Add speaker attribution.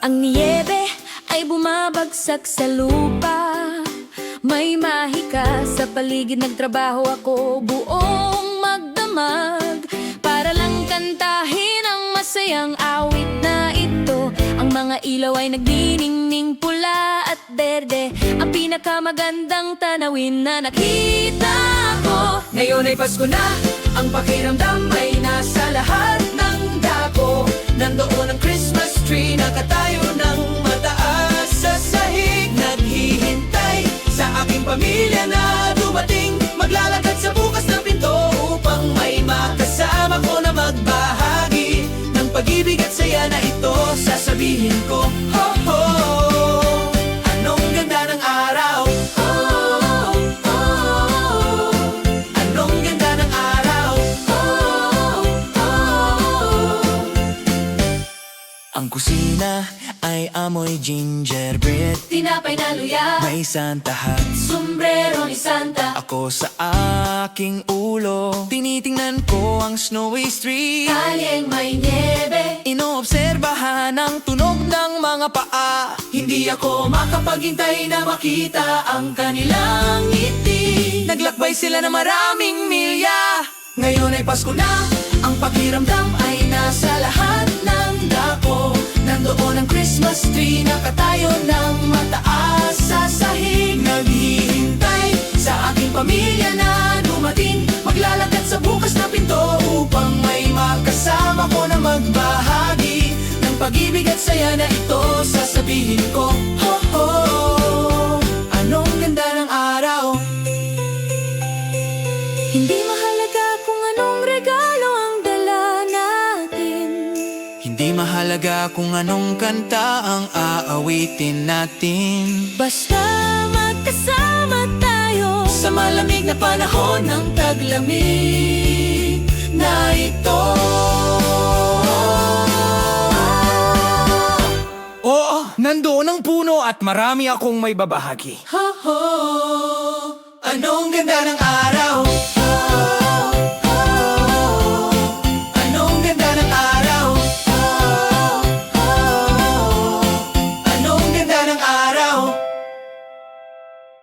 Speaker 1: Ang niyebe ay bumabagsak sa lupa. May mahika sa paligid, nagtrabaho ako buong magdamag para lang kantahin ang masayang awit na ito. Ang mga ilaw ay nagdiningning pula at berde, ang pinakamagandang tanawin na nakita ko.
Speaker 2: Ngayon ay Pasko na, ang pakiramdam ay nasa lahat ng dako. Nandoon ang Christmas tree, nakatayo ng mataas sa sahig. Naghihintay sa aking pamilya na dumating, maglalakad sa bukas ng pinto upang may makasama ko na magbahagi ng pag-ibig at saya na ito. Sasabihin ko, ho ho, anong ganda ng araw.
Speaker 1: Oh, oh,
Speaker 2: Anong ganda ng araw.
Speaker 1: oh, oh.
Speaker 2: Ang kusina ay amoy gingerbread,
Speaker 1: Tinapay na luya,
Speaker 2: may Santa hat.
Speaker 1: sombrero ni Santa.
Speaker 2: Ako sa aking ulo, tinitingnan ko ang snowy street.
Speaker 1: Kalyeng may niebe,
Speaker 2: Inoobserbahan ang tunog ng mga paa. Hindi ako makapaghintay na makita ang kanilang ngiti. Naglakbay sila na maraming milya. Ngayon ay Pasko na, ang pakiramdam ay nasa lahat ng dako. Nandoon ang Christmas tree, nakatayo ng mataas sa sahig. Naghihintay sa aking pamilya na dumating, maglalakad sa bukas na pinto upang may makasama ko na magbahagi ng pag-ibig at saya na ito. Sasabihin ko, ho ho, anong ganda ng araw.
Speaker 1: hindi mahalaga kung anong regalo ang dala natin.
Speaker 2: Hindi mahalaga kung anong kanta ang aawitin natin.
Speaker 1: Basta magkasama tayo
Speaker 2: Sa malamig na panahon ng taglamig na ito. Oo, nandoon ang puno at marami akong may babahagi.
Speaker 1: Ho ho,
Speaker 2: Anong ganda ng araw.